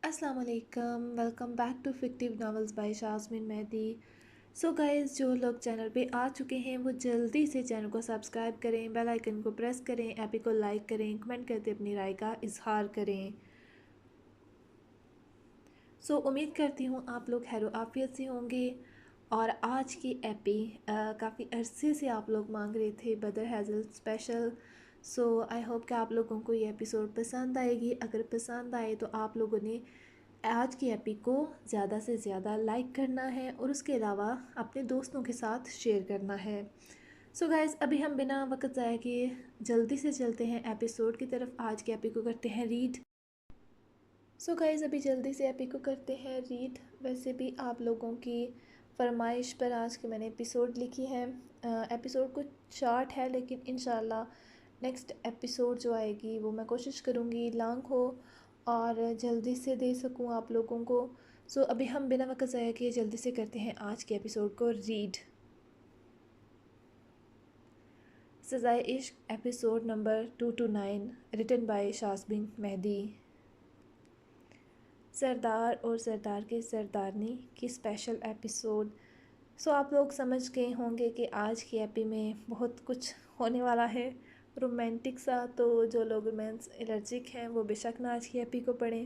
السلام علیکم، welcome back to fictive novels by Shasmeen Mehdi. So guys, جو لوگ چینل پہ آ چکے ہیں وہ جلدی سے چینل کو سبسکرائب کریں، بیل آئیکن کو پریس کریں، ایپی کو لائک کریں، کمنٹ کرتے اپنی رائے کا اظہار کریں۔ سو امید کرتی ہوں آپ لوگ خیر و عافیت سے ہوں گے، اور آج کی ایپی کافی عرصے سے آپ لوگ مانگ رہے تھے، Badar Hazel special. So I hope کہ آپ لوگوں کو یہ ایپیسوڈ پسند آئے گی۔ اگر پسند آئے تو آپ لوگوں نے آج کی ایپی کو زیادہ سے زیادہ لائک کرنا ہے، اور اس کے علاوہ اپنے دوستوں کے ساتھ شیئر کرنا ہے۔ سو گائز، ابھی ہم بنا وقت ضائع کیے جلدی سے چلتے ہیں ایپیسوڈ کی طرف۔ آج کی ایپی کو کرتے ہیں ریڈ۔ سو گائز، ابھی جلدی سے ایپی کو کرتے ہیں ریڈ۔ ویسے بھی آپ لوگوں کی فرمائش پر آج کی میں نے ایپیسوڈ لکھی ہے۔ ایپیسوڈ کچھ شارٹ ہے، لیکن انشاءاللہ نیکسٹ ایپیسوڈ جو آئے گی وہ میں کوشش کروں گی لانگ ہو اور جلدی سے دے سکوں آپ لوگوں کو۔ سو ابھی ہم بنا وقت ضائع کیے جلدی سے کرتے ہیں آج کے ایپیسوڈ کو ریڈ۔ سزائے عشق episode number 229، written by Shasmeen مہدی۔ سردار اور سردار کے سردارنی کی اسپیشل ایپیسوڈ۔ سو آپ لوگ سمجھ گئے ہوں گے کہ آج کی ایپی میں بہت کچھ ہونے والا ہے رومانٹک سا۔ تو جو لوگ رومانس الرجک ہیں وہ بے شک نہ آج کی ایپی کو پڑھیں،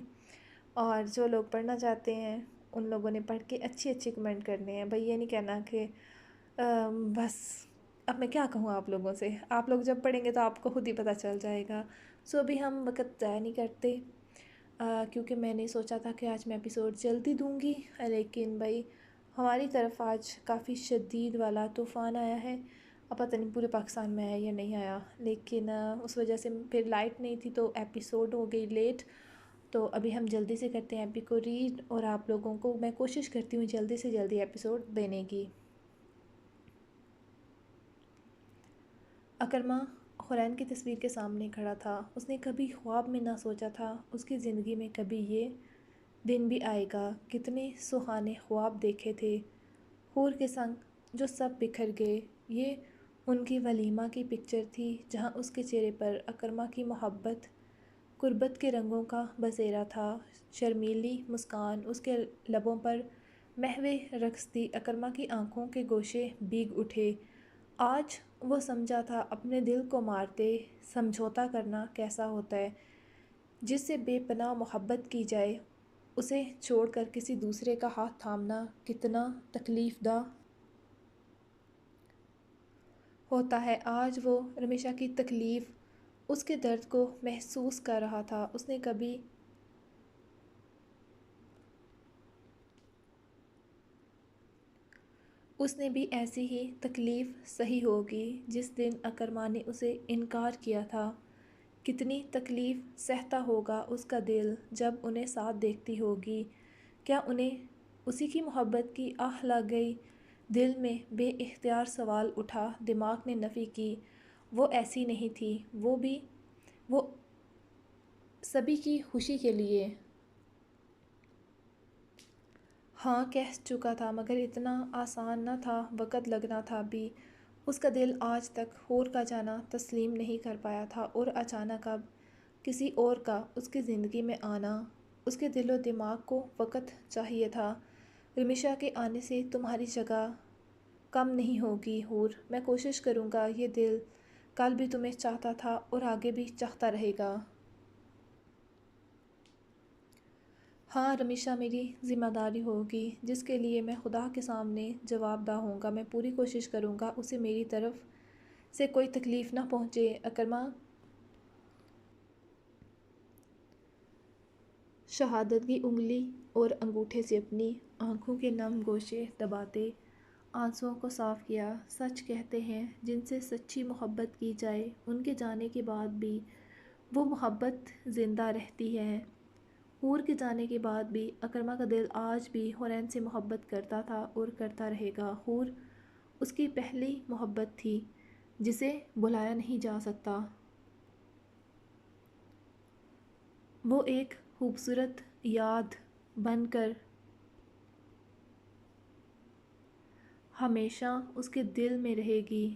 اور جو لوگ پڑھنا چاہتے ہیں ان لوگوں نے پڑھ کے اچھی کمنٹ کرنے ہیں۔ بھائی یہ نہیں کہنا کہ بس اب میں کیا کہوں آپ لوگوں سے، آپ لوگ جب پڑھیں گے تو آپ کو خود ہی پتہ چل جائے گا۔ سو ابھی ہم وقت ضائع نہیں کرتے، کیونکہ میں نے سوچا تھا کہ آج میں ایپیسوڈ جلدی دوں گی، لیکن بھائی ہماری طرف آج کافی شدید والا طوفان آیا ہے۔ اب پتہ نہیں پورے پاکستان میں آیا یا نہیں آیا، لیکن اس وجہ سے پھر لائٹ نہیں تھی تو ایپیسوڈ ہو گئی لیٹ۔ تو ابھی ہم جلدی سے کرتے ہیں ایپی کو ریڈ، اور آپ لوگوں کو میں کوشش کرتی ہوں جلدی سے جلدی ایپیسوڈ دینے کی۔ اکرمہ خورین کی تصویر کے سامنے کھڑا تھا۔ اس نے کبھی خواب میں نہ سوچا تھا اس کی زندگی میں کبھی یہ دن بھی آئے گا۔ کتنے سہانے خواب دیکھے تھے حور کے سنگ جو سب بکھر گئے۔ یہ ان کی ولیمہ کی پکچر تھی جہاں اس کے چہرے پر اکرمہ کی محبت قربت کے رنگوں کا بسیرا تھا۔ شرمیلی مسکان اس کے لبوں پر محو رقص تھی۔ اکرمہ کی آنکھوں کے گوشے بھیگ اٹھے۔ آج وہ سمجھا تھا اپنے دل کو مارتے سمجھوتا کرنا کیسا ہوتا ہے۔ جس سے بے پناہ محبت کی جائے اسے چھوڑ کر کسی دوسرے کا ہاتھ تھامنا کتنا تکلیف دہ ہوتا ہے۔ آج وہ رمیشہ کی تکلیف، اس کے درد کو محسوس کر رہا تھا۔ اس نے بھی ایسی ہی تکلیف سہی ہوگی جس دن اکرمہ نے اسے انکار کیا تھا۔ کتنی تکلیف سہتا ہوگا اس کا دل جب انہیں ساتھ دیکھتی ہوگی۔ کیا انہیں اسی کی محبت کی آہ لگ گئی؟ دل میں بے اختیار سوال اٹھا۔ دماغ نے نفی کی، وہ ایسی نہیں تھی، وہ سبھی کی خوشی کے لیے ہاں کہہ چکا تھا، مگر اتنا آسان نہ تھا، وقت لگنا تھا بھی۔ اس کا دل آج تک حور کا جانا تسلیم نہیں کر پایا تھا، اور اچانک اب کسی اور کا اس کی زندگی میں آنا۔ اس کے دل و دماغ کو وقت چاہیے تھا۔ رمیشہ کے آنے سے تمہاری جگہ کم نہیں ہوگی حور، میں کوشش کروں گا۔ یہ دل کل بھی تمہیں چاہتا تھا اور آگے بھی چاہتا رہے گا۔ ہاں، رمیشہ میری ذمہ داری ہوگی جس کے لیے میں خدا کے سامنے جواب دہ ہوں گا۔ میں پوری کوشش کروں گا اسے میری طرف سے کوئی تکلیف نہ پہنچے۔ اکرمہ شہادت کی انگلی اور انگوٹھے سے اپنی آنکھوں کے نم گوشے دباتے آنسوؤں کو صاف کیا۔ سچ کہتے ہیں جن سے سچی محبت کی جائے ان کے جانے کے بعد بھی وہ محبت زندہ رہتی ہے۔ حور کے جانے کے بعد بھی اکرمہ کا دل آج بھی حورین سے محبت کرتا تھا اور کرتا رہے گا۔ حور اس کی پہلی محبت تھی جسے بھلایا نہیں جا سکتا۔ وہ ایک خوبصورت یاد بن کر ہمیشہ اس کے دل میں رہے گی۔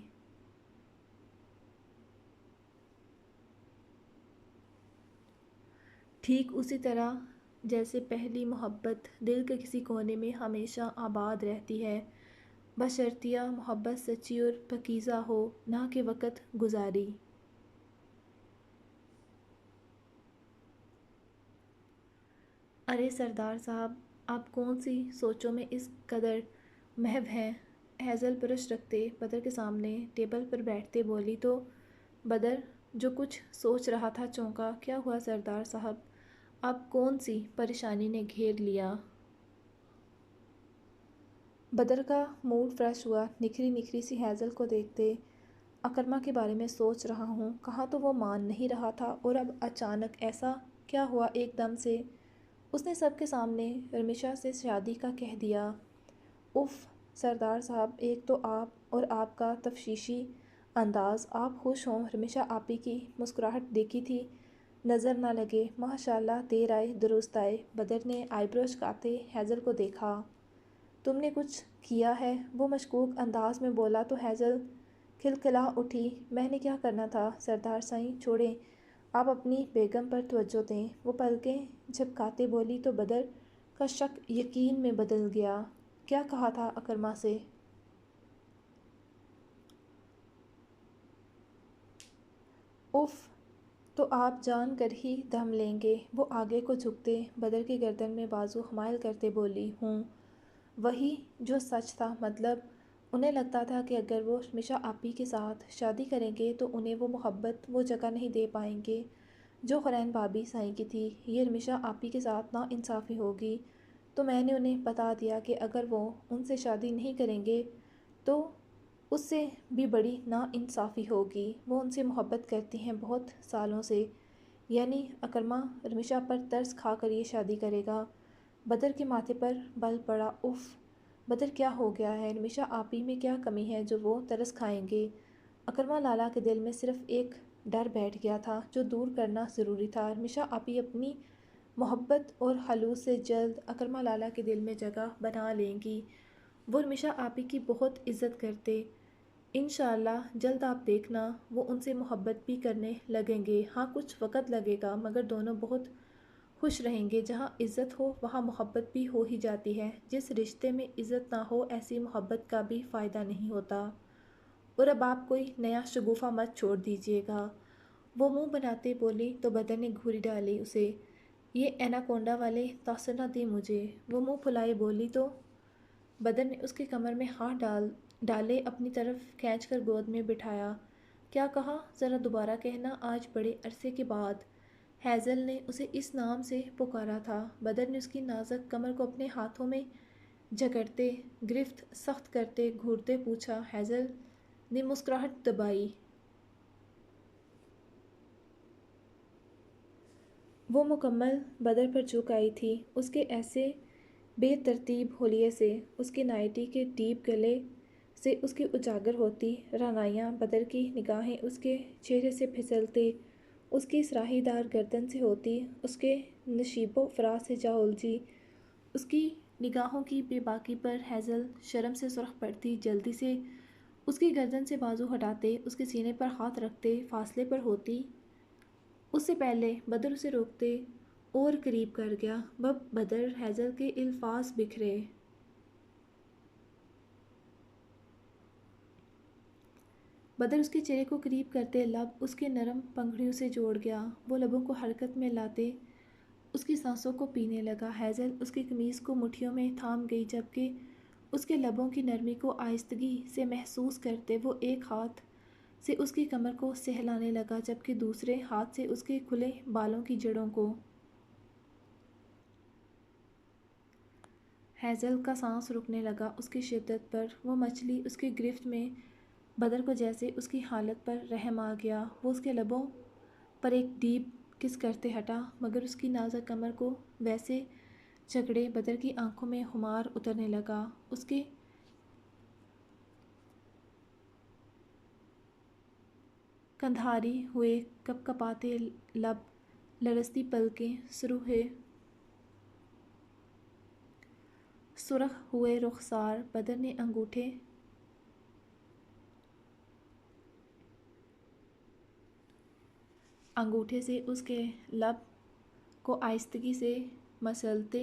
ٹھیک اسی طرح جیسے پہلی محبت دل کے کسی کونے میں ہمیشہ آباد رہتی ہے، بشرطیہ محبت سچی اور پاکیزہ ہو، نہ کہ وقت گزاری۔ ارے سردار صاحب، آپ کون سی سوچوں میں اس قدر محو ہیں؟ ہیزل برش رکھتے بدر کے سامنے ٹیبل پر بیٹھتے بولی تو بدر جو کچھ سوچ رہا تھا چونکا۔ کیا ہوا سردار صاحب؟ اب کون سی پریشانی نے گھیر لیا؟ بدر کا موڈ فریش ہوا، نکھری نکھری سی ہیزل کو دیکھتے۔ اکرما کے بارے میں سوچ رہا ہوں، کہا تو وہ مان نہیں رہا تھا، اور اب اچانک ایسا کیا ہوا ایک دم سے؟ اس نے سب کے سامنے رمیشا سے شادی کا کہہ دیا۔ اف سردار صاحب، ایک تو آپ اور آپ کا تفتیشی انداز۔ آپ خوش ہوں، رمیشا آپی کی مسکراہٹ دیکھی تھی، نظر نہ لگے۔ ماشاء اللہ، دیر آئے درست آئے۔ بدر نے آئی برو چکاتے ہیزل کو دیکھا۔ تم نے کچھ کیا ہے؟ وہ مشکوک انداز میں بولا تو ہیزل کھلکھلا اٹھی۔ میں نے کیا کرنا تھا سردار سائیں، چھوڑیں، آپ اپنی بیگم پر توجہ دیں۔ وہ پلکیں جھپکاتے بولی تو بدر کا شک یقین میں بدل گیا۔ کیا کہا تھا اکرما سے؟ اف، تو آپ جان کر ہی دم لیں گے۔ وہ آگے کو جھکتے بدر کی گردن میں بازو حمائل کرتے بولی، ہوں وہی جو سچ تھا، مطلب انہیں لگتا تھا کہ اگر وہ رمیشا آپی کے ساتھ شادی کریں گے تو انہیں وہ محبت وہ جگہ نہیں دے پائیں گے جو قرین بھابی سائیں کی تھی۔ یہ رمیشا آپی کے ساتھ نا انصافی ہوگی، تو میں نے انہیں بتا دیا کہ اگر وہ ان سے شادی نہیں کریں گے تو اس سے بھی بڑی نا انصافی ہوگی۔ وہ ان سے محبت کرتی ہیں بہت سالوں سے، یعنی اکرما رمیشا پر ترس کھا کر یہ شادی کرے گا۔ بدر کے ماتھے پر بل پڑا۔ اف بدر، کیا ہو گیا ہے؟ رمیشا آپی میں کیا کمی ہے جو وہ ترس کھائیں گے؟ اکرما لالا کے دل میں صرف ایک ڈر بیٹھ گیا تھا جو دور کرنا ضروری تھا۔ رمیشا آپی اپنی محبت اور خلوص سے جلد اکرما لالا کے دل میں جگہ بنا لیں گی۔ وہ رمیشا آپی کی بہت عزت کرتے، انشاءاللہ جلد آپ دیکھنا وہ ان سے محبت بھی کرنے لگیں گے۔ ہاں کچھ وقت لگے گا، مگر دونوں بہت خوش رہیں گے۔ جہاں عزت ہو وہاں محبت بھی ہو ہی جاتی ہے۔ جس رشتے میں عزت نہ ہو ایسی محبت کا بھی فائدہ نہیں ہوتا۔ اور اب آپ کوئی نیا شگوفہ مت چھوڑ دیجیے گا، وہ منہ بناتے بولی تو بدر نے گھوری ڈالی اسے۔ یہ ایناکونڈا والے تاثر نہ دیں مجھے، وہ منہ پھلائے بولی تو بدر نے اس کے کمر میں ہاتھ ڈالے اپنی طرف کھینچ کر گود میں بٹھایا۔ کیا کہا؟ ذرا دوبارہ کہنا۔ آج بڑے عرصے کے بعد ہیزل نے اسے اس نام سے پکارا تھا۔ بدر نے اس کی نازک کمر کو اپنے ہاتھوں میں جکڑتے، گرفت سخت کرتے گھورتے پوچھا۔ ہیزل نے مسکراہٹ دبائی۔ وہ مکمل بدر پر جھک آئی تھی، اس کے ایسے بے ترتیب حلیے سے، اس کے نائٹی کے ڈیپ گلے سے اس کی اجاگر ہوتی رعنائیاں۔ بدر کی نگاہیں اس کے چہرے سے پھسلتے اس کی صراحی دار گردن سے ہوتی اس کے نشیب و فراز سے جا الجھی۔ اس کی نگاہوں کی بے باکی پر ہیزل شرم سے سرخ پڑتی، جلدی سے اس کی گردن سے بازو ہٹاتے اس کے سینے پر ہاتھ رکھتے فاصلے پر ہوتی۔ اس سے پہلے بدر اسے روکتے اور قریب کر گیا۔ بدر، ہیزل کے الفاظ بکھرے۔ بدر اس کے چہرے کو قریب کرتے لب اس کے نرم پنکھڑیوں سے جوڑ گیا۔ وہ لبوں کو حرکت میں لاتے اس کی سانسوں کو پینے لگا۔ ہیزل اس کی قمیض کو مٹھیوں میں تھام گئی، جبکہ اس کے لبوں کی نرمی کو آہستگی سے محسوس کرتے وہ ایک ہاتھ سے اس کی کمر کو سہلانے لگا، جبکہ دوسرے ہاتھ سے اس کے کھلے بالوں کی جڑوں کو۔ ہیزل کا سانس رکنے لگا اس کی شدت پر۔ وہ مچلی اس کی گرفت میں۔ بدر کو جیسے اس کی حالت پر رحم آ گیا۔ وہ اس کے لبوں پر ایک ڈیپ کس کرتے ہٹا، مگر اس کی نازک کمر کو ویسے جکڑے بدر کی آنکھوں میں خمار اترنے لگا۔ اس کے کندھاری ہوئے کپ کپاتے لب، لرزتی پلکیں، سرخ ہوئے رخسار۔ بدر نے انگوٹھے سے اس کے لب کو آہستگی سے مسلتے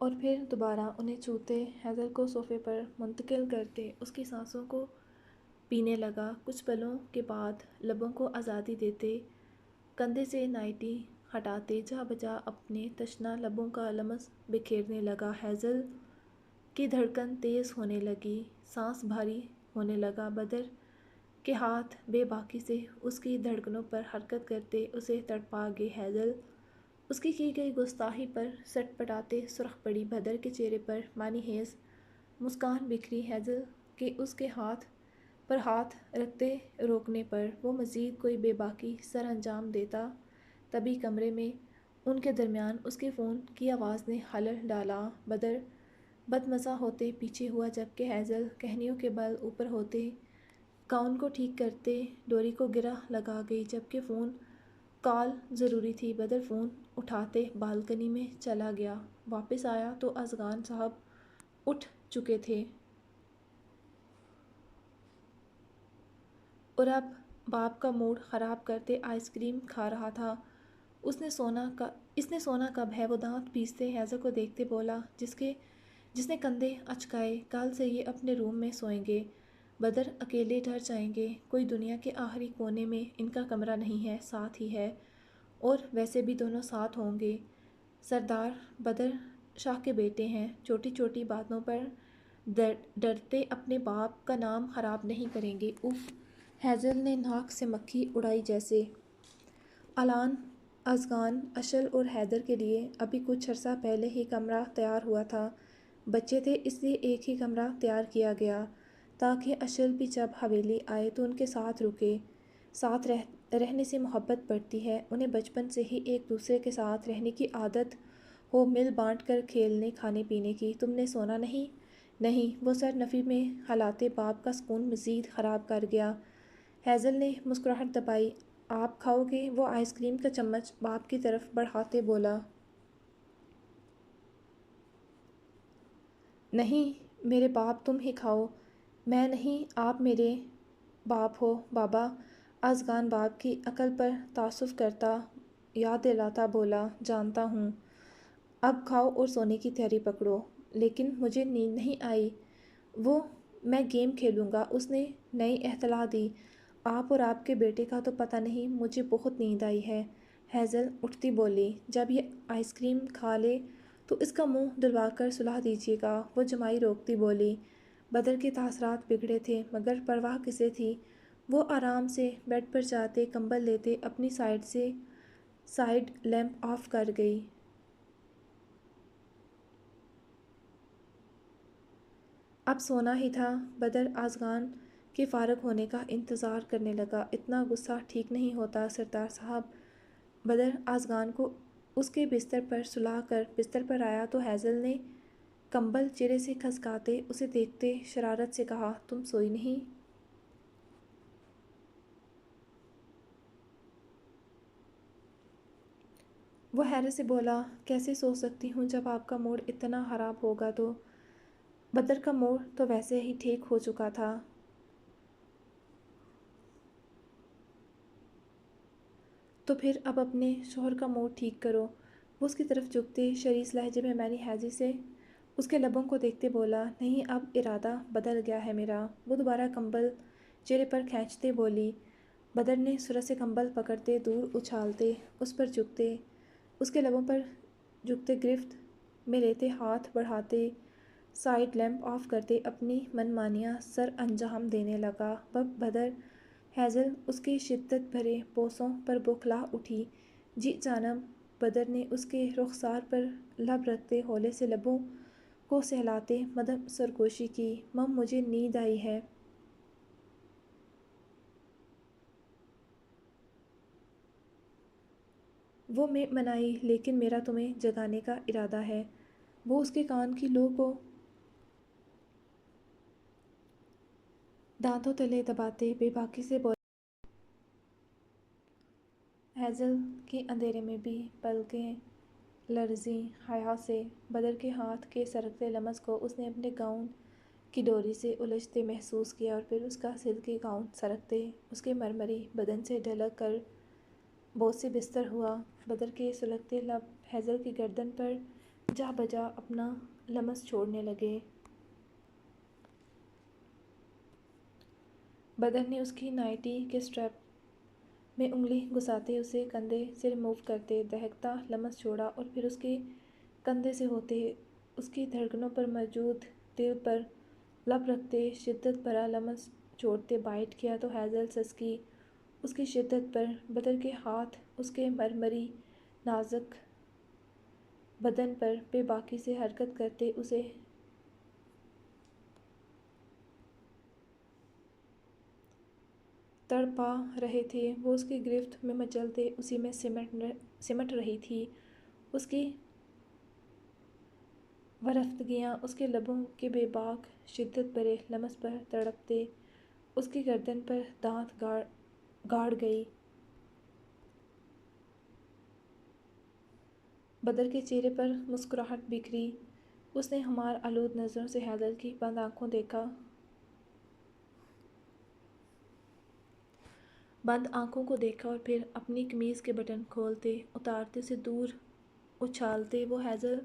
اور پھر دوبارہ انہیں چھوتے حیدر کو صوفے پر منتقل کرتے اس کی سانسوں کو پینے لگا۔ کچھ پلوں کے بعد لبوں کو آزادی دیتے کندھے سے نائٹی ہٹاتے جا بجا اپنے تشنہ لبوں کا لمس بکھیرنے لگا۔ حیزل کی دھڑکن تیز ہونے لگی، سانس بھاری ہونے لگا۔ بدر کے ہاتھ بے باکی سے اس کی دھڑکنوں پر حرکت کرتے اسے تڑپا گئے۔ حیزل اس کی گئی گستاخی پر سٹ پٹاتے سرخ پڑی۔ بدر کے چہرے پر معنی خیز مسکان بکھری۔ حیزل کے اس کے ہاتھ پر ہاتھ رکھتے روکنے پر وہ مزید کوئی بے باکی سر انجام دیتا۔ تبھی کمرے میں ان کے درمیان اس کے فون کی آواز نے خلل ڈالا۔ بدر بدمزہ ہوتے پیچھے ہوا جبکہ حیزل کہنیوں کے بل اوپر ہوتے گاؤن کو ٹھیک کرتے ڈوری کو گرہ لگا گئی جبکہ فون کال ضروری تھی۔ بدر فون اٹھاتے بالکنی میں چلا گیا، واپس آیا تو ازغان صاحب اٹھ چکے تھے اور اب باپ کا موڈ خراب کرتے آئس کریم کھا رہا تھا۔ اس نے سونا کب ہے؟ وہ دانت پیستے حیزل کو دیکھتے بولا، جس نے کندھے اچکائے۔ کل سے یہ اپنے روم میں سوئیں گے۔ بدر اکیلے ڈر جائیں گے۔ کوئی دنیا کے آخری کونے میں ان کا کمرہ نہیں ہے، ساتھ ہی ہے، اور ویسے بھی دونوں ساتھ ہوں گے۔ سردار بدر شاہ کے بیٹے ہیں، چھوٹی چھوٹی باتوں پر ڈرتے اپنے باپ کا نام خراب نہیں کریں گے۔ اف! حیزل نے ناک سے مکھی اڑائی جیسے۔ الان ازغان، اشل اور حیدر کے لیے ابھی کچھ عرصہ پہلے ہی کمرہ تیار ہوا تھا۔ بچے تھے اس لیے ایک ہی کمرہ تیار کیا گیا تاکہ اشل بھی جب حویلی آئے تو ان کے ساتھ رکے۔ ساتھ رہنے سے محبت بڑھتی ہے، انہیں بچپن سے ہی ایک دوسرے کے ساتھ رہنے کی عادت ہو، مل بانٹ کر کھیلنے کھانے پینے کی۔ تم نے سونا نہیں؟ نہیں، وہ سر نفی میں ہلاتے باپ کا سکون مزید خراب کر گیا۔ حیزل نے مسکراہٹ دبائی۔ آپ کھاؤ گے؟ وہ آئس کریم کا چمچ باپ کی طرف بڑھاتے بولا۔ نہیں میرے باپ، تم ہی کھاؤ۔ میں نہیں، آپ میرے باپ ہو بابا۔ ازغان باپ کی عقل پر تعصب کرتا یاد دلاتا بولا، جانتا ہوں۔ اب کھاؤ اور سونے کی تیاری پکڑو۔ لیکن مجھے نیند نہیں آئی۔ میں گیم کھیلوں گا، اس نے نئی اطلاع دی۔ آپ اور آپ کے بیٹے کا تو پتہ نہیں، مجھے بہت نیند آئی ہے۔ حیزل اٹھتی بولی، جب یہ آئس کریم کھا لے تو اس کا منہ دلوا کر سلا دیجیے گا۔ وہ جمائی روکتی بولی۔ بدر کے تاثرات بگڑے تھے مگر پرواہ کسے تھی؟ وہ آرام سے بیڈ پر جاتے کمبل لیتے اپنی سائیڈ لیمپ آف کر گئی۔ اب سونا ہی تھا۔ بدر ازغان کے فارغ ہونے کا انتظار کرنے لگا۔ اتنا غصہ ٹھیک نہیں ہوتا سردار صاحب۔ بدر ازغان کو اس کے بستر پر سلا کر بستر پر آیا تو حیزل نے کمبل چہرے سے کھسکاتے اسے دیکھتے شرارت سے کہا، تم سوئی نہیں؟ وہ حیرت سے بولا، کیسے سو سکتی ہوں جب آپ کا موڈ اتنا خراب ہوگا تو؟ بدر کا موڈ تو ویسے ہی ٹھیک ہو چکا تھا۔ تو پھر اب اپنے شوہر کا موڈ ٹھیک کرو۔ وہ اس کی طرف جھکتے شریس لہجے میں معنی خیزی سے اس کے لبوں کو دیکھتے بولا، نہیں اب ارادہ بدل گیا ہے میرا۔ وہ دوبارہ کمبل چہرے پر کھینچتے بولی۔ بدر نے سرعت سے کمبل پکڑتے دور اچھالتے اس پر جھکتے اس کے لبوں پر جھکتے گرفت میں لیتے ہاتھ بڑھاتے سائیڈ لیمپ آف کرتے اپنی من مانیاں سر انجام دینے لگا۔ بدر! حیزل اس کے شدت بھرے بوسوں پر بوکھلا اٹھی۔ جی جانم! بدر نے اس کے رخسار پر لب رکھتے ہولے سے لبوں کو سہلاتے مدھم سرگوشی کی، مم مجھے نیند آئی ہے۔ وہ میں منائی، لیکن میرا تمہیں جگانے کا ارادہ ہے۔ وہ اس کے کان کی لو کو دانتوں تلے دباتے بے باکی سے بولا۔ حیزل کے اندھیرے میں بھی پلکیں لرزیں حیا سے۔ بدر کے ہاتھ کے سرکتے لمس کو اس نے اپنے گاؤن کی ڈوری سے الجھتے محسوس کیا اور پھر اس کا سلکی گاؤن سرکتے اس کے مرمری بدن سے ڈھلک کر بوجھ سے بستر ہوا۔ بدر کے سلگتے لب ہیزل کی گردن پر جا بجا اپنا لمس چھوڑنے لگے۔ بدر نے اس کی نائٹی کے اسٹریپ میں انگلی گھساتے اسے کندھے سے ریموو کرتے دہکتا لمس چھوڑا، اور پھر اس کے کندھے سے ہوتے اس کی دھڑکنوں پر موجود دل پر لب رکھتے شدت بھرا لمس چھوڑتے بائٹ کیا تو ہیزل سسکی اس کی شدت پر۔ بدر کے ہاتھ اس کے مرمری نازک بدن پر بے باکی سے حرکت کرتے اسے تڑپا رہے تھے۔ وہ اس کی گرفت میں مچلتے اسی میں سمٹ رہی تھی۔ اس کی ورفتگیاں اس کے لبوں کے بے باک شدت بھرے لمس پر تڑپتے اس کی گردن پر دانت گاڑ گئی۔ بدر کے چہرے پر مسکراہٹ بکھری۔ اس نے خمار آلود نظروں سے ہیزل کی بند آنکھوں کو دیکھا اور پھر اپنی قمیض کے بٹن کھولتے اتارتے اسے دور اچھالتے وہ ہیزل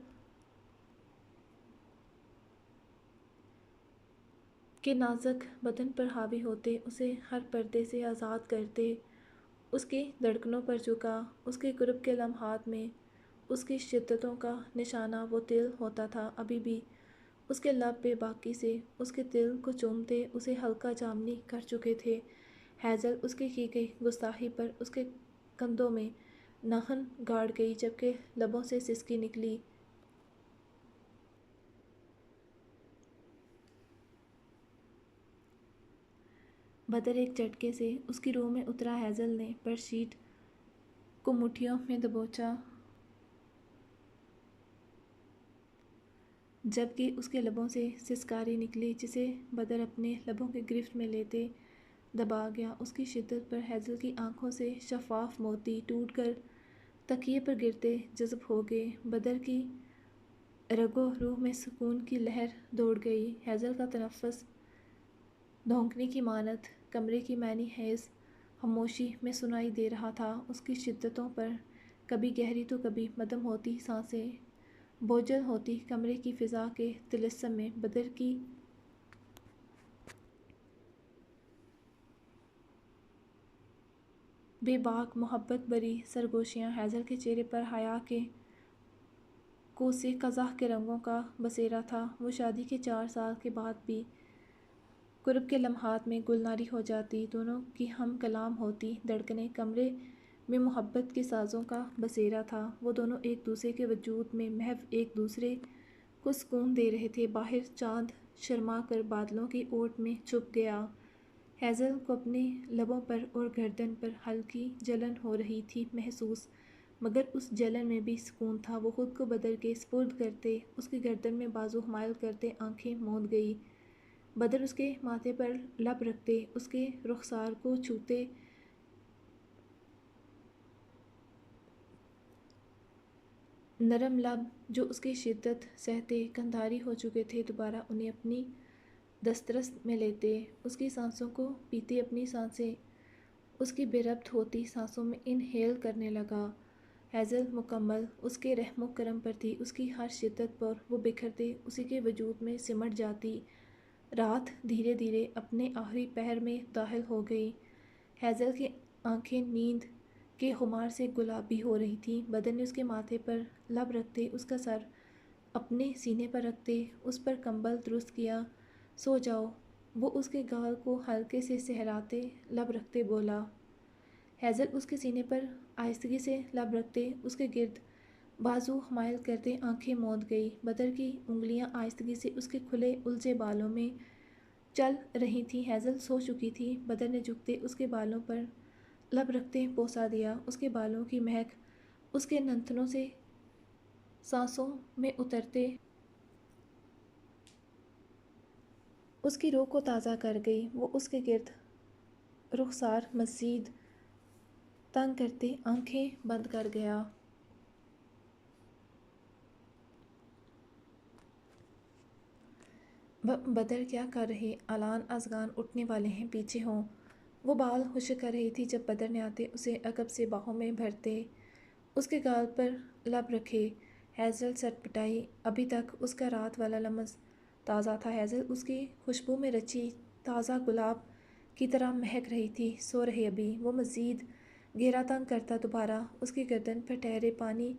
کے نازک بدن پر حاوی ہوتے اسے ہر پردے سے آزاد کرتے۔ اس کی دھڑکنوں پر جھکا۔ اس کے قرب کے لمحات میں اس کی شدتوں کا نشانہ وہ تل ہوتا تھا۔ ابھی بھی اس کے لب بے باکی سے اس کے تل کو چومتے اسے ہلکا جامنی کر چکے تھے۔ ہیزل اس کی گئی گستاخی پر اس کے کندھوں میں ناخن گاڑ گئی جبکہ لبوں سے سسکی نکلی۔ بدر ایک جھٹکے سے اس کی روح میں اترا۔ ہیزل نے بیڈ شیٹ کو مٹھیوں میں دبوچا جبکہ اس کے لبوں سے سسکاری نکلی جسے بدر اپنے لبوں کی گرفت میں لیتے دبا گیا۔ اس کی شدت پر ہیزل کی آنکھوں سے شفاف موتی ٹوٹ کر تکیے پر گرتے جذب ہو گئے۔ بدر کی رگو روح میں سکون کی لہر دوڑ گئی۔ ہیزل کا تنفس دھونکنے کی مانند کمرے کی مینی ہیز خاموشی میں سنائی دے رہا تھا۔ اس کی شدتوں پر کبھی گہری تو کبھی مدھم ہوتی سانسیں بوجھل ہوتی کمرے کی فضا کے طلسم میں۔ بدر کی بے باک محبت بھری سرگوشیاں ہیزل کے چہرے پر حیا کے کوسے قزح کے رنگوں کا بسیرا تھا۔ وہ شادی کے 4 سال کے بعد بھی قرب کے لمحات میں گلناری ہو جاتی، دونوں کی ہم کلام ہوتی دھڑکنیں۔ کمرے میں محبت کے سازوں کا بسیرا تھا۔ وہ دونوں ایک دوسرے کے وجود میں محو ایک دوسرے کو سکون دے رہے تھے۔ باہر چاند شرما کر بادلوں کی اوٹ میں چھپ گیا۔ ہیزل کو اپنے لبوں پر اور گردن پر ہلکی جلن ہو رہی تھی محسوس، مگر اس جلن میں بھی سکون تھا۔ وہ خود کو بدر کے سپرد کرتے اس کی گردن میں بازو حمایل کرتے آنکھیں موند گئی۔ بدر اس کے ماتھے پر لب رکھتے اس کے رخسار کو چھوتے نرم لب جو اس کی شدت سہتے قندھاری ہو چکے تھے دوبارہ انہیں اپنی دسترس میں لیتے، اس کی سانسوں کو پیتے اپنی سانسیں اس کی بے ربط ہوتی سانسوں میں انہیل کرنے لگا۔ ہیزل مکمل اس کے رحم و کرم پر تھی۔ اس کی ہر شدت پر وہ بکھرتے اسی کے وجود میں سمٹ جاتی۔ رات دھیرے دھیرے اپنے آخری پہر میں داخل ہو گئی۔ ہیزل کی آنکھیں نیند کے خمار سے گلابی ہو رہی تھیں۔ بدر نے اس کے ماتھے پر لب رکھتے اس کا سر اپنے سینے پر رکھتے اس پر کمبل درست کیا۔ سو جاؤ، وہ اس کے گال کو ہلکے سے سہراتے لب رکھتے بولا۔ ہیزل اس کے سینے پر آہستگی سے لب رکھتے اس کے گرد بازو حمایل کرتے آنکھیں موند گئی۔ بدر کی انگلیاں آہستگی سے اس کے کھلے الجھے بالوں میں چل رہی تھیں۔ ہیزل سو چکی تھی۔ بدر نے جھکتے اس کے بالوں پر لب رکھتے بوسہ دیا۔ اس کے بالوں کی مہک اس کے نتنوں سے سانسوں میں اترتے اس کی روح کو تازہ کر گئی۔ وہ اس کے گرد رخسار مزید تنگ کرتے آنکھیں بند کر گیا۔ بدر کیا کر رہے؟ الان ازگان اٹھنے والے ہیں، پیچھے ہوں۔ وہ بال خشک کر رہی تھی جب بدر نے آتے اسے عقب سے باہوں میں بھرتے اس کے گال پر لب رکھے۔ ہیزل سٹ پٹائی، ابھی تک اس کا رات والا لمس تازہ تھا۔ ہیزل اس کی خوشبو میں رچی تازہ گلاب کی طرح مہک رہی تھی۔ سو رہے ابھی؟ وہ مزید گہرا تنگ کرتا دوبارہ اس کی گردن پر ٹھہرے پانی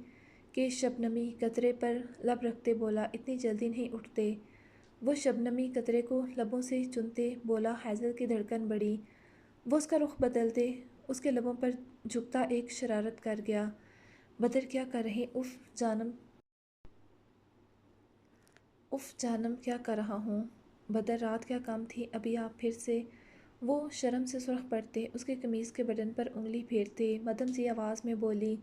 کے شبنمی قطرے پر لب رکھتے بولا، اتنی جلدی نہیں اٹھتے۔ وہ شبنمی قطرے کو لبوں سے چنتے بولا۔ ہیزل کی دھڑکن بڑھی۔ وہ اس کا رخ بدلتے اس کے لبوں پر جھکتا ایک شرارت کر گیا۔ بدر کیا کر رہے؟ اف جانم کیا کر رہا ہوں؟ بدر رات کیا کم تھی ابھی آپ پھر سے؟ وہ شرم سے سرخ پڑتے اس کے قمیض کے بٹن پر انگلی پھیرتے مدھم سی آواز میں بولی۔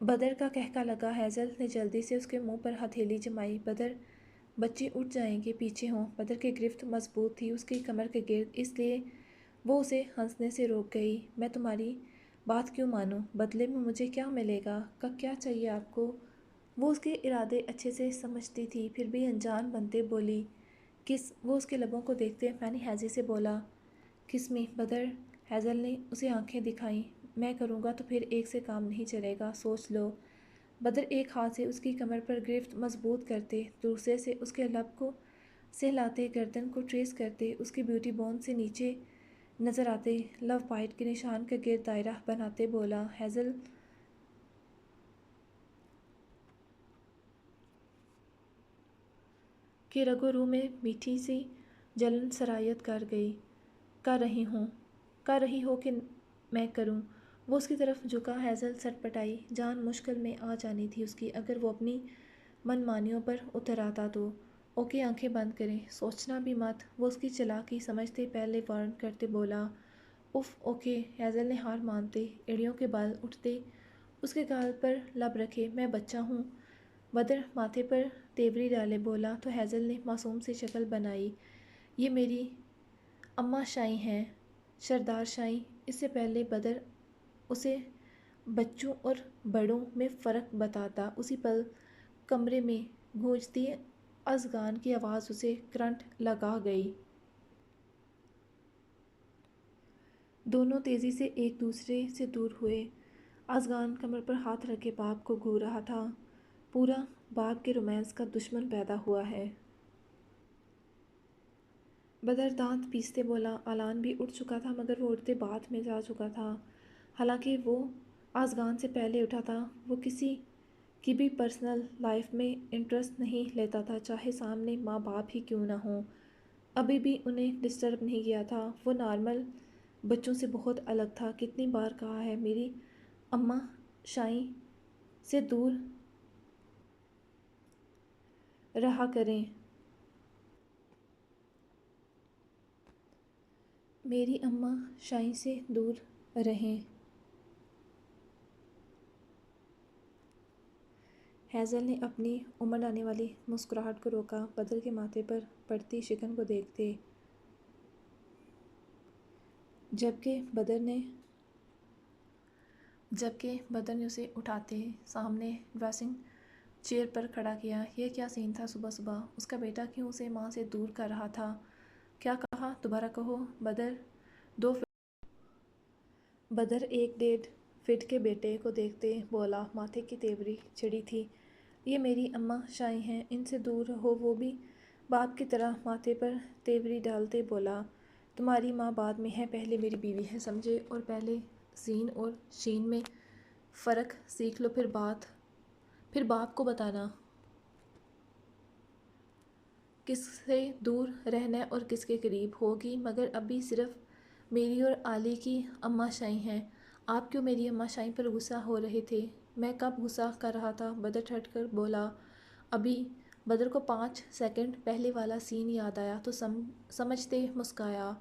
بدر کا کہکا لگا۔ ہیزل نے جلدی سے اس کے منہ پر ہتھیلی جمائی۔ بدر، بچے اٹھ جائیں گے، پیچھے ہوں۔ بدر کی گرفت مضبوط تھی اس کی کمر کے گرد، اس لیے وہ اسے ہنسنے سے روک گئی۔ میں تمہاری بات کیوں مانوں؟ بدلے میں مجھے کیا ملے گا؟ کیا چاہیے آپ کو؟ وہ اس کے ارادے اچھے سے سمجھتی تھی پھر بھی انجان بنتے بولی، کس؟ وہ اس کے لبوں کو دیکھتے فینی سے بولا، کس می بدر؟ ہیزل نے اسے آنکھیں دکھائیں۔ میں کروں گا تو پھر ایک سے کام نہیں چلے گا، سوچ لو۔ بدر ایک ہاتھ سے اس کی کمر پر گرفت مضبوط کرتے دوسرے سے اس کے لب کو سہلاتے گردن کو ٹریس کرتے اس کی بیوٹی بون سے نیچے نظر آتے لو بائٹ کے نشان کا گرد دائرہ بناتے بولا، ہیزل کہ رگو روح میں میٹھی سی جلن سرایت کر گئی۔ کر رہی ہو کہ میں کروں؟ وہ اس کی طرف جھکا۔ ہیزل سٹ پٹائی۔ جان مشکل میں آ جانی تھی اس کی اگر وہ اپنی من مانیوں پر اتر آتا تو۔ اوکے، آنکھیں بند کریں، سوچنا بھی مت۔ وہ اس کی چالاکی سمجھتے پہلے وارن کرتے بولا، اف اوکے۔ ہیزل نے ہار مانتے ایڑیوں کے بل اٹھتے اس کے گال پر لب رکھے۔ میں بچہ ہوں؟ بدر ماتھے پر تیوری ڈالے بولا تو ہیزل نے معصوم سی شکل بنائی، یہ میری اماں شائی ہیں، شردار شائی۔ اس سے پہلے بدر اسے بچوں اور بڑوں میں فرق بتاتا اسی پل کمرے میں گونجتی اذگان کی آواز اسے کرنٹ لگا گئی۔ دونوں تیزی سے ایک دوسرے سے دور ہوئے۔ اذگان کمر پر ہاتھ رکھے باپ کو گھور رہا تھا۔ پورا باپ کے رومانس کا دشمن پیدا ہوا ہے۔ بدر دانت پیستے بولا، اعلان بھی اٹھ چکا تھا مگر وہ اٹھتے بعد میں جا چکا تھا، حالانکہ وہ اذگان سے پہلے اٹھا تھا۔ وہ کسی کی بھی پرسنل لائف میں انٹرسٹ نہیں لیتا تھا، چاہے سامنے ماں باپ ہی کیوں نہ ہوں۔ ابھی بھی انہیں ڈسٹرب نہیں کیا تھا۔ وہ نارمل بچوں سے بہت الگ تھا۔ کتنی بار کہا ہے میری اماں شائی سے دور رہا کریں، میری اماں شائی سے دور رہیں۔ ہیزل نے اپنی امڑ آنے والی مسکراہٹ کو روکا بدر کے ماتھے پر پڑتی شکن کو دیکھتے، جبکہ بدر نے اسے اٹھاتے سامنے ڈریسنگ چیئر پر کھڑا کیا۔ یہ کیا سین تھا صبح صبح؟ اس کا بیٹا کیوں اسے ماں سے دور کر رہا تھا؟ کیا کہا؟ دوبارہ کہو۔ بدر 1.5 فٹ کے بیٹے کو دیکھتے بولا، ماتھے کی تیوری چڑھی تھی، یہ میری اماں شائی ہیں، ان سے دور رہو۔ وہ بھی باپ کی طرح ماتھے پر تیوری ڈالتے بولا، تمہاری ماں بعد میں ہے، پہلے میری بیوی ہے، سمجھے؟ اور پہلے سین اور شین میں فرق سیکھ لو پھر باپ کو بتانا کس سے دور رہنا ہے اور کس کے قریب ہوگی، مگر ابھی صرف میری اور علی کی اماں شائی ہیں۔ آپ کیوں میری اماں شائی پر غصہ ہو رہے تھے؟ میں کب غصہ کر رہا تھا؟ بدر ٹھٹ کر بولا، ابھی۔ بدر کو 5 سیکنڈ پہلے والا سین یاد آیا تو سمجھتے مسکرایا۔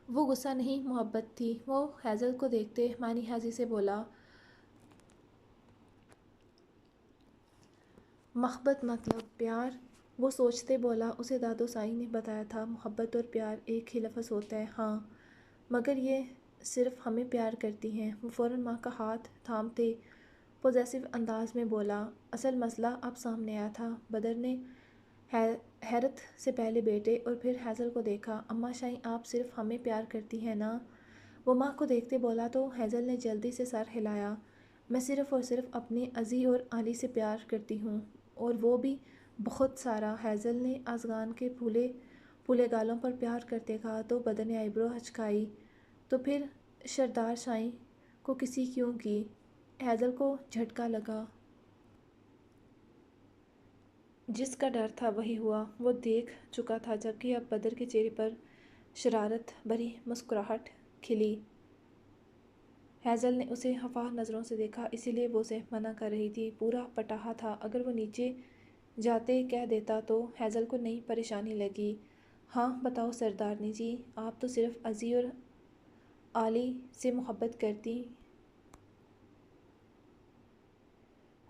وہ غصہ نہیں، محبت تھی۔ وہ ہیزل کو دیکھتے معنی سے بولا، محبت مطلب پیار؟ وہ سوچتے بولا، اسے دادو سائی نے بتایا تھا محبت اور پیار ایک ہی لفظ ہوتا ہے۔ ہاں، مگر یہ صرف ہمیں پیار کرتی ہیں۔ وہ فوراً ماں کا ہاتھ تھامتے پوزیسو انداز میں بولا، اصل مسئلہ اب سامنے آیا تھا۔ بدر نے حیرت سے پہلے بیٹے اور پھر ہیزل کو دیکھا۔ اماں شائیں آپ صرف ہمیں پیار کرتی ہیں نا؟ وہ ماں کو دیکھتے بولا تو ہیزل نے جلدی سے سر ہلایا۔ میں صرف اور صرف اپنے عزیز اور علی سے پیار کرتی ہوں، اور وہ بھی بہت سارا۔ ہیزل نے ازغان کے پھولے پھولے گالوں پر پیار کرتے کہا تو بدر نے آئی برو ہچکائی۔ تو پھر سردار شائیں کو کسی کیوں کی؟ ہیزل کو جھٹکا لگا۔ جس کا ڈر تھا وہی ہوا، وہ دیکھ چکا تھا، جبکہ اب بدر کے چہرے پر شرارت بھری مسکراہٹ کھلی۔ ہیزل نے اسے خفا نظروں سے دیکھا، اسی لیے وہ اسے منع کر رہی تھی۔ پورا پٹاہا تھا، اگر وہ نیچے جاتے کہہ دیتا تو ہیزل کو نئی پریشانی لگی۔ ہاں بتاؤ سردارنی جی، آپ تو صرف عزیز اور علی سے محبت کرتی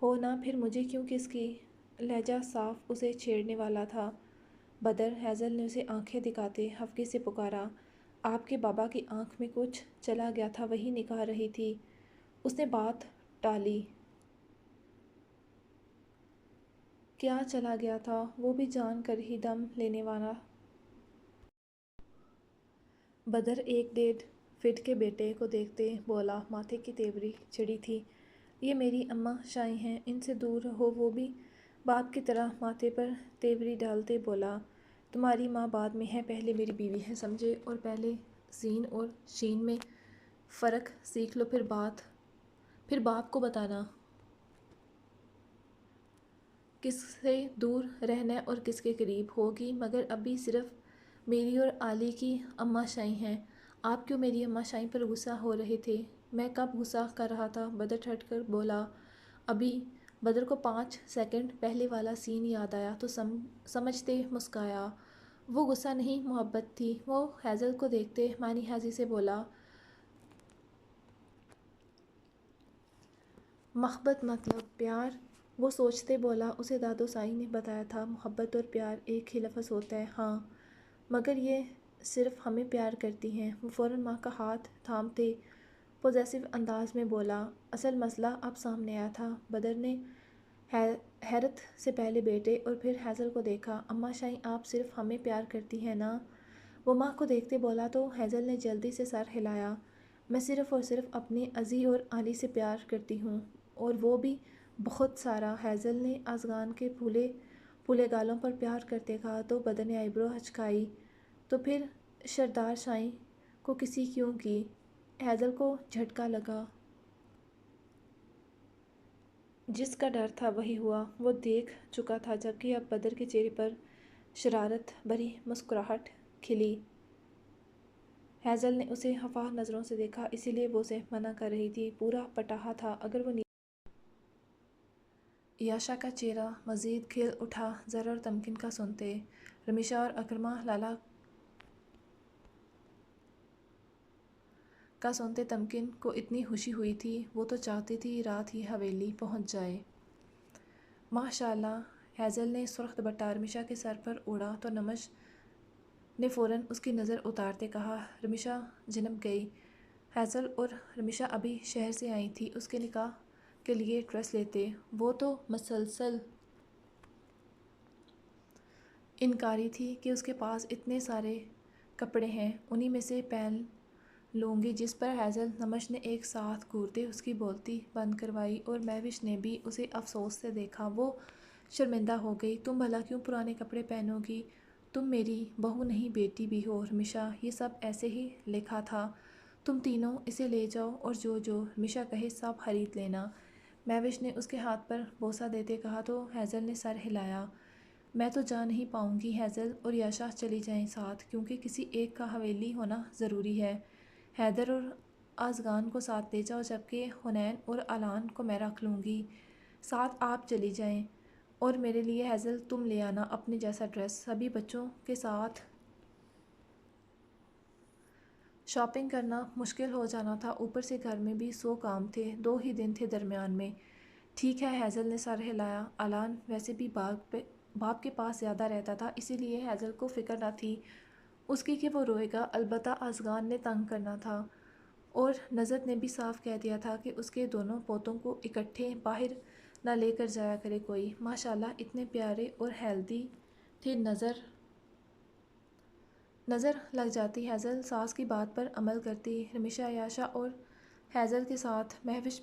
ہو نا، پھر مجھے کیوں؟ کس کی؟ لہجہ صاف اسے چھیڑنے والا تھا۔ بدر، ہیزل نے اسے آنکھیں دکھاتے خفگی سے پکارا۔ آپ کے بابا کی آنکھ میں کچھ چلا گیا تھا، وہی نکال رہی تھی۔ اس نے بات ٹالی۔ کیا چلا گیا تھا؟ وہ بھی جان کر ہی دم لینے والا۔ بدر ایک 1.5 فٹ کے بیٹے کو دیکھتے بولا، ماتھے کی تیوری چڑھی تھی۔ یہ میری اماں شائیں ہیں، ان سے دور رہو۔ وہ بھی باپ کی طرح ماتھے پر تیوری ڈالتے بولا، تمہاری ماں بعد میں ہے، پہلے میری بیوی ہے، سمجھے؟ اور پہلے سین اور شین میں فرق سیکھ لو، پھر باپ کو بتانا کس سے دور رہنا ہے اور کس کے قریب ہوگی، مگر ابھی صرف میری اور علی کی اماں شائیں ہیں۔ آپ کیوں میری اماں شائیں پر غصہ ہو رہے تھے؟ میں کب غصہ کر رہا تھا؟ بدر ٹھٹ کر بولا۔ ابھی بدر کو 5 سیکنڈ پہلے والا سین یاد آیا تو سمجھتے مسکرایا۔ وہ غصہ نہیں، محبت تھی۔ وہ ہیزل کو دیکھتے معنی خیزی سے بولا، محبت مطلب پیار؟ وہ سوچتے بولا، اسے دادو سائی نے بتایا تھا محبت اور پیار ایک ہی لفظ ہوتا ہے۔ ہاں مگر یہ صرف ہمیں پیار کرتی ہیں۔ وہ فوراً ماں کا ہاتھ تھامتے پوزیسو انداز میں بولا۔ اصل مسئلہ اب سامنے آیا تھا۔ بدر نے حیرت سے پہلے بیٹے اور پھر ہیزل کو دیکھا۔ اماں شائیں آپ صرف ہمیں پیار کرتی ہیں نا؟ وہ ماں کو دیکھتے بولا تو ہیزل نے جلدی سے سر ہلایا۔ میں صرف اور صرف اپنے عزیز اور علی سے پیار کرتی ہوں، اور وہ بھی بہت سارا۔ ہیزل نے ازغان کے پھولے پھولے گالوں پر پیار کرتے کہا تو بدر نے آئی برو ہچکائی۔ تو پھر سردار شائیں کو کسی کیوں کی؟ ہیزل کو جھٹکا لگا۔ جس کا ڈر تھا وہی ہوا، وہ دیکھ چکا تھا، جبکہ اب بدر کے چہرے پر شرارت بھری مسکراہٹ کھلی۔ ہیزل نے اسے خفا نظروں سے دیکھا، اسی لیے وہ اسے منع کر رہی تھی۔ پورا پٹاہا تھا، اگر وہ یاشا کا چہرہ مزید کھل اٹھا ذرا اور تمکن کا سنتے۔ رمیشہ اور اکرمہ لالا کا سنتے تمکن کو اتنی خوشی ہوئی تھی، وہ تو چاہتی تھی رات ہی حویلی پہنچ جائے۔ ماشاءاللہ۔ ہیزل نے سرخ دوپٹہ رمیشہ کے سر پر اوڑھا تو نمش نے فوراً اس کی نظر اتارتے کہا، رمیشہ جنب گئی۔ ہیزل اور رمیشہ ابھی شہر سے آئی تھی اس کے نکاح کے لیے ڈریس لیتے۔ وہ تو مسلسل انکاری تھی کہ اس کے پاس اتنے سارے کپڑے ہیں، انہی میں سے پہن لوں گی، جس پر ہیزل نمش نے ایک ساتھ گھورتے اس کی بولتی بند کروائی، اور مہوش نے بھی اسے افسوس سے دیکھا۔ وہ شرمندہ ہو گئی۔ تم بھلا کیوں پرانے کپڑے پہنو گی؟ تم میری بہو نہیں بیٹی بھی ہو رمیشہ، یہ سب ایسے ہی لکھا تھا، تم تینوں اسے لے جاؤ اور جو جو رمیشہ کہے سب خرید لینا۔ مہوش نے اس کے ہاتھ پر بوسہ دیتے کہا تو ہیزل نے سر ہلایا۔ میں تو جا نہیں پاؤں گی، ہیزل اور یاشا چلی جائیں ساتھ، کیونکہ کسی ایک کا حویلی ہونا ضروری ہے۔ حیدر اور ازغان کو ساتھ لے جاؤ، جبکہ حنین اور علان کو میں رکھ لوں گی، ساتھ آپ چلی جائیں۔ اور میرے لیے ہیزل تم لے آنا اپنے جیسا ڈریس، سبھی بچوں کے ساتھ شاپنگ کرنا مشکل ہو جانا تھا، اوپر سے گھر میں بھی 100 کام تھے، 2 ہی دن تھے درمیان میں۔ ٹھیک ہے، ہیزل نے سر ہلایا۔ علان ویسے بھی باپ کے پاس زیادہ رہتا تھا، اسی لیے ہیزل کو فکر نہ تھی اس کی کہ وہ روئے گا، البتہ ازغان نے تنگ کرنا تھا، اور نزت نے بھی صاف کہہ دیا تھا کہ اس کے دونوں پوتوں کو اکٹھے باہر نہ لے کر جایا کرے کوئی۔ ماشاءاللہ اتنے پیارے اور ہیلدی تھے نظر لگ جاتی ہیزل ساس کی بات پر عمل کرتی۔ ہمیشہ عیاشہ اور ہیزل کے ساتھ مہوش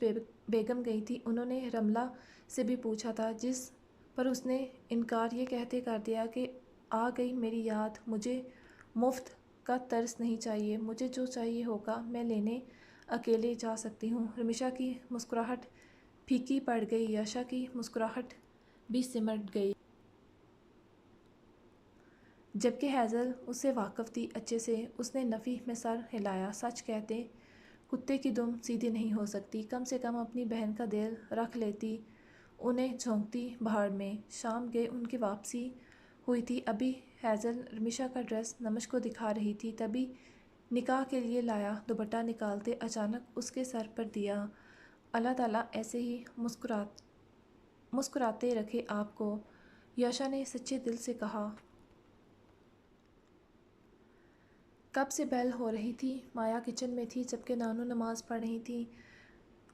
بیگم گئی تھی۔ انہوں نے رملہ سے بھی پوچھا تھا، جس پر اس نے انکار یہ کہتے کر دیا کہ آ گئی میری یاد، مجھے مفت کا ترس نہیں چاہیے، مجھے جو چاہیے ہوگا میں لینے اکیلے جا سکتی ہوں۔ رمیشا کی مسکراہٹ پھیکی پڑ گئی، عیاشہ کی مسکراہٹ بھی سمٹ گئی۔ جبکہ ہیزل اس سے واقف تھی اچھے سے، اس نے نفی میں سر ہلایا۔ سچ کہتے کتے کی دم سیدھی نہیں ہو سکتی، کم سے کم اپنی بہن کا دل رکھ لیتی، انہیں جھونکتی بھاڑ میں۔ شام گئے ان کی واپسی ہوئی تھی۔ ابھی ہیزل رمیشا کا ڈریس نمش کو دکھا رہی تھی، تبھی نکاح کے لیے لایا دوپٹہ نکالتے اچانک اس کے سر پر دیا۔ اللہ تعالیٰ ایسے ہی مسکراتے رکھے آپ کو، عیاشہ نے سچے دل سے کہا۔ کب سے بیل ہو رہی تھی۔ مایا کچن میں تھی جبکہ نانو نماز پڑھ رہی تھی،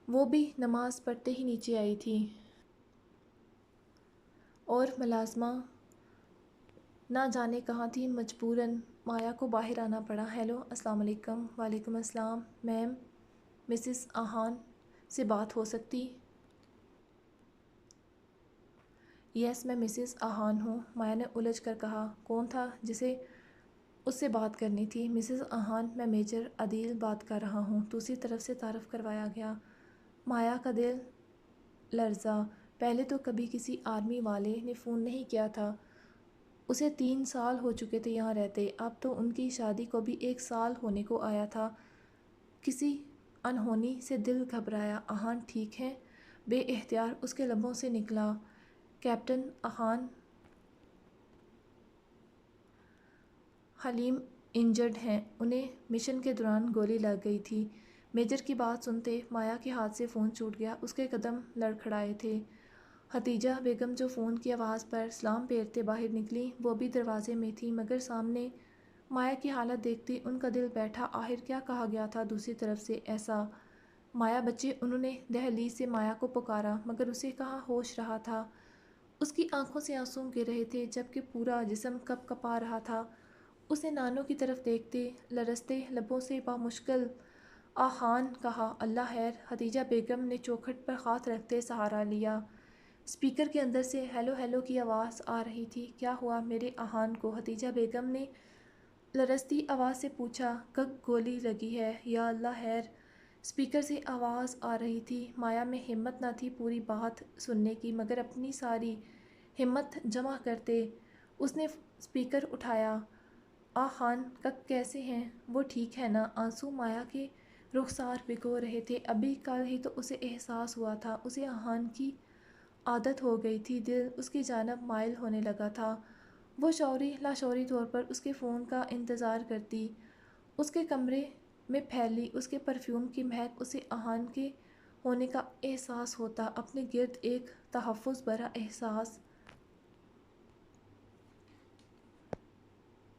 وہ بھی نماز پڑھتے ہی نیچے آئی تھی اور ملازمہ نہ جانے کہاں تھی، مجبوراً مایا کو باہر آنا پڑا۔ ہیلو، السلام علیکم۔ وعلیکم السلام میم، مسز آہان سے بات ہو سکتی؟ یس، میں مسز آہان ہوں، مایا نے الجھ کر کہا۔ کون تھا جسے اس سے بات کرنی تھی؟ مسز آہان، میں میجر عدیل بات کر رہا ہوں، دوسری طرف سے تعارف کروایا گیا۔ مایا کا دل لرزا، پہلے تو کبھی کسی آرمی والے نے فون نہیں کیا تھا، اسے 3 سال ہو چکے تھے یہاں رہتے، اب تو ان کی شادی کو بھی 1 سال ہونے کو آیا تھا۔ کسی انہونی سے دل گھبرایا۔ آہان ٹھیک ہیں؟ بے اختیار اس کے لبوں سے نکلا۔ کیپٹن آہان حلیم انجرڈ ہیں، انہیں مشن کے دوران گولی لگ گئی تھی۔ میجر کی بات سنتے مایا کے ہاتھ سے فون چھوٹ گیا، اس کے قدم لڑکھڑائے تھے۔ ہتیجہ بیگم جو فون کی آواز پر سلام پھیرتے باہر نکلی، وہ بھی دروازے میں تھی، مگر سامنے مایا کی حالت دیکھتے ان کا دل بیٹھا۔ آخر کیا کہا گیا تھا دوسری طرف سے ایسا؟ مایا بچے، انہوں نے دہلیز سے مایا کو پکارا، مگر اسے کہاں ہوش رہا تھا۔ اس کی آنکھوں سے آنسو گر رہے تھے جبکہ پورا جسم کپ کپا رہا تھا۔ اس نے نانو کی طرف دیکھتے لرزتے لبوں سے بامشکل آہان کہا، اللہ خیر۔ ہتیجہ بیگم نے چوکھٹ پر ہاتھ رکھتے سہارا لیا۔ اسپیکر کے اندر سے ہیلو ہیلو کی آواز آ رہی تھی۔ کیا ہوا میرے آہان کو؟ ہتیجہ بیگم نے لرزتی آواز سے پوچھا۔ کک گولی لگی ہے، یا اللہ خیر۔ اسپیکر سے آواز آ رہی تھی۔ مایا میں ہمت نہ تھی پوری بات سننے کی، مگر اپنی ساری ہمت جمع کرتے اس نے اسپیکر اٹھایا۔ آہان کک کیسے ہیں؟ وہ ٹھیک ہے نا؟ آنسو مایا کے رخسار بھگو رہے تھے۔ ابھی کل ہی تو اسے احساس ہوا تھا، اسے آہان کی عادت ہو گئی تھی، دل اس کی جانب مائل ہونے لگا تھا۔ وہ شعوری لاشعوری طور پر اس کے فون کا انتظار کرتی، اس کے کمرے میں پھیلی اس کے پرفیوم کی مہک، اسے آہان کے ہونے کا احساس ہوتا، اپنے گرد ایک تحفظ بھرا احساس۔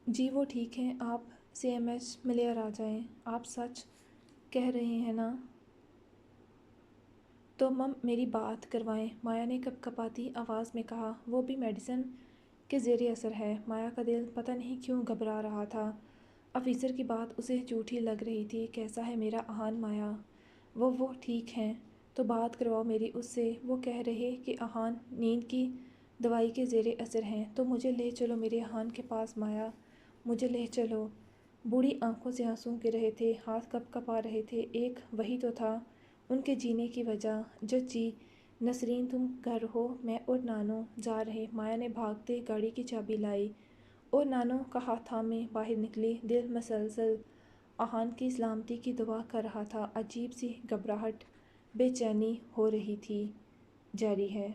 جی وہ ٹھیک ہیں، آپ CMH ملے اور آ جائیں۔ آپ سچ کہہ رہے ہیں نا؟ تو مم میری بات کروائیں، مایا نے کپ کپاتی آواز میں کہا۔ وہ بھی میڈیسن کے زیر اثر ہے۔ مایا کا دل پتہ نہیں کیوں گھبرا رہا تھا۔ آفیسر کی بات اسے جھوٹی لگ رہی تھی۔ کیسا ہے میرا آہان؟ مایا وہ ٹھیک ہیں، تو بات کرواؤ میری اس سے۔ وہ کہہ رہے کہ آہان نیند کی دوائی کے زیر اثر ہیں، تو مجھے لے چلو میرے آہان کے پاس۔ مایا مجھے لے چلو۔ بوڑھی آنکھوں سے آنسو گر رہے تھے، ہاتھ کپ کپا رہے تھے۔ ایک وہی تو تھا ان کے جینے کی وجہ۔ جی نسرین تم گھر ہو، میں اور نانو جا رہے۔ مایا نے بھاگتے گاڑی کی چابی لائی اور نانو کا ہاتھ تھامے باہر نکلی۔ دل مسلسل آہان کی سلامتی کی دعا کر رہا تھا، عجیب سی گھبراہٹ بے چینی ہو رہی تھی۔ جاری ہے۔